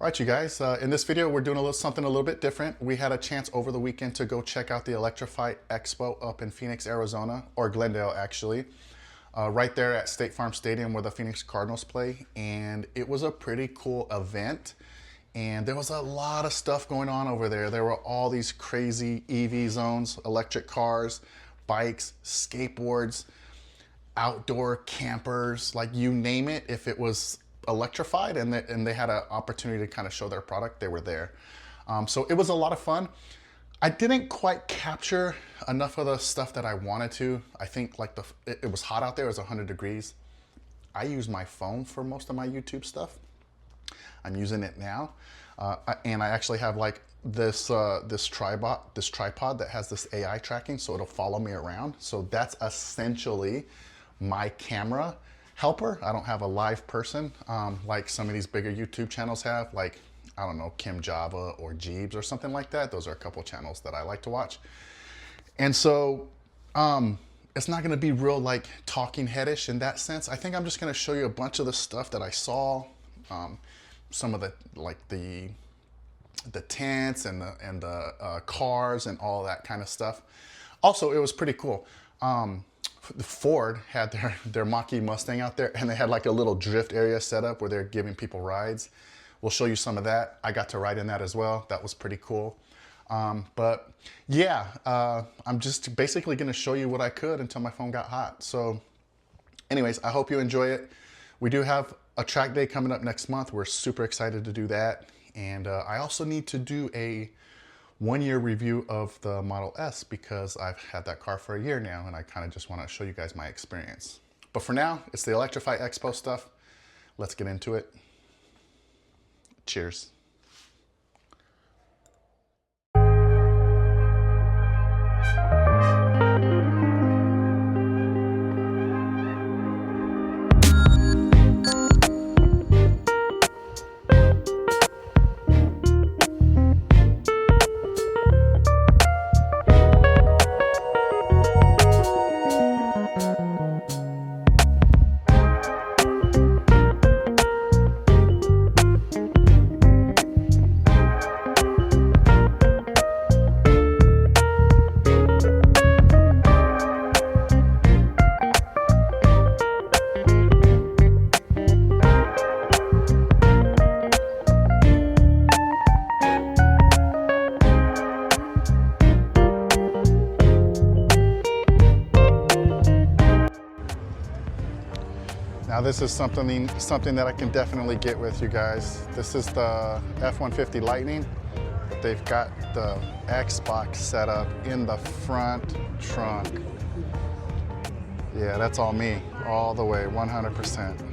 All right, you guys, in this video, we're doing something a little bit different. We had a chance over the weekend to go check out the Electrify Expo up in Phoenix, Arizona, or Glendale, actually, right there at State Farm Stadium where the Phoenix Cardinals play. And it was a pretty cool event. And there was a lot of stuff going on over there. There were all these crazy EV zones, electric cars, bikes, skateboards, outdoor campers, like you name it. If it was electrified and they had an opportunity to kind of show their product, they were there. So it was a lot of fun. I didn't quite capture enough of the stuff that I wanted to. I think like it was hot out there. It was 100 degrees. I use my phone for most of my YouTube stuff. I'm using it now. And I actually have like this tripod that has this AI tracking, so it'll follow me around. So that's essentially my camera helper. I don't have a live person like some of these bigger YouTube channels have, like, I don't know, Kim Java or Jeebs or something like that. Those are a couple channels that I like to watch. And so it's not gonna be real like talking headish in that sense. I think I'm just gonna show you a bunch of the stuff that I saw, some of the, like the tents and the cars and all that kind of stuff. Also, it was pretty cool. The Ford had their Mach-E Mustang out there, and they had like a little drift area set up where they're giving people rides. We'll show you some of that. I got to ride in that as well. That was pretty cool. But yeah, I'm just basically gonna show you what I could until my phone got hot. So anyways, I hope you enjoy it. We do have a track day coming up next month. We're super excited to do that. And I also need to do a 1-year review of the Model S because I've had that car for a year now, and I kind of just want to show you guys my experience. But for now, it's the Electrify Expo stuff. Let's get into it. Cheers. Now this is something that I can definitely get with you guys. This is the F-150 Lightning. They've got the Xbox set up in the front trunk. Yeah, that's all me, all the way, 100%.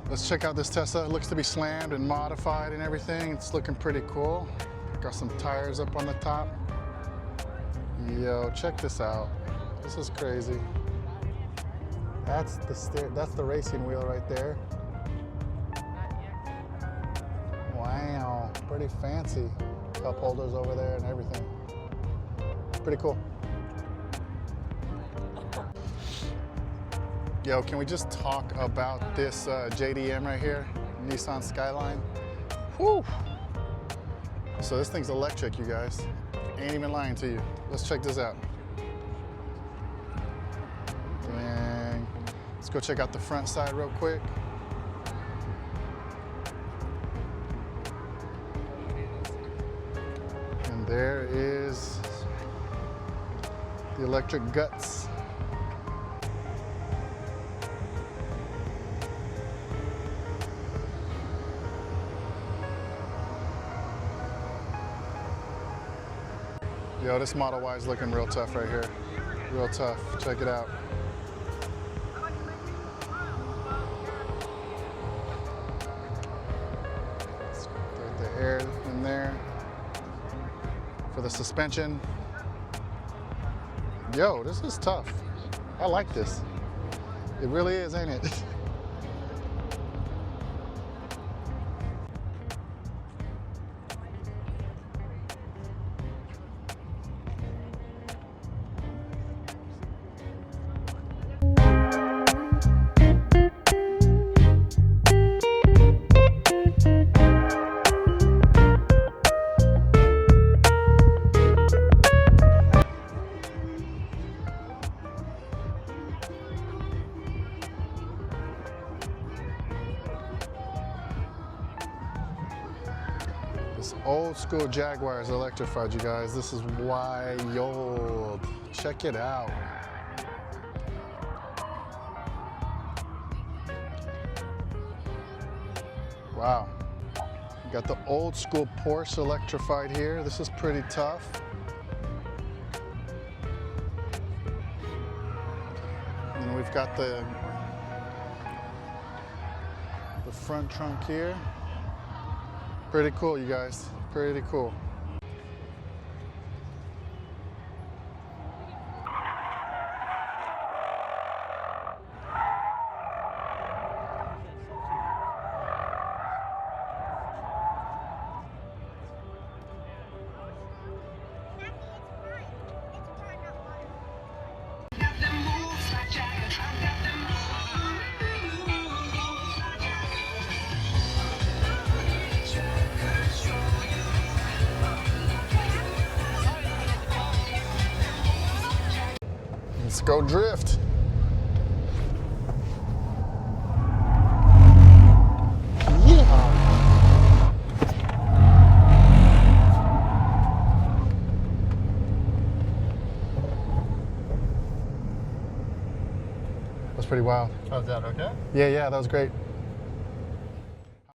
Let's check out this Tesla. It looks to be slammed and modified and everything. It's looking pretty cool. Got some tires up on the top. Yo, check this out. This is crazy. That's the racing wheel right there. Wow, pretty fancy. Cup holders over there and everything. Pretty cool. Yo, can we just talk about this JDM right here? Nissan Skyline. Whew. So this thing's electric, you guys. Ain't even lying to you. Let's check this out. Dang. Let's go check out the front side real quick. And there is the electric guts. Yo, this Model Y is looking real tough right here. Real tough. Check it out. Let's get the air in there for the suspension. Yo, this is tough. I like this. It really is, ain't it? This old school Jaguar is electrified, you guys. This is wild. Check it out. Wow. Got the old school Porsche electrified here. This is pretty tough. And then we've got the front trunk here. Pretty cool, you guys. Pretty cool. Let's go drift. Yeah. That's pretty wild. How's that, okay? Yeah, that was great.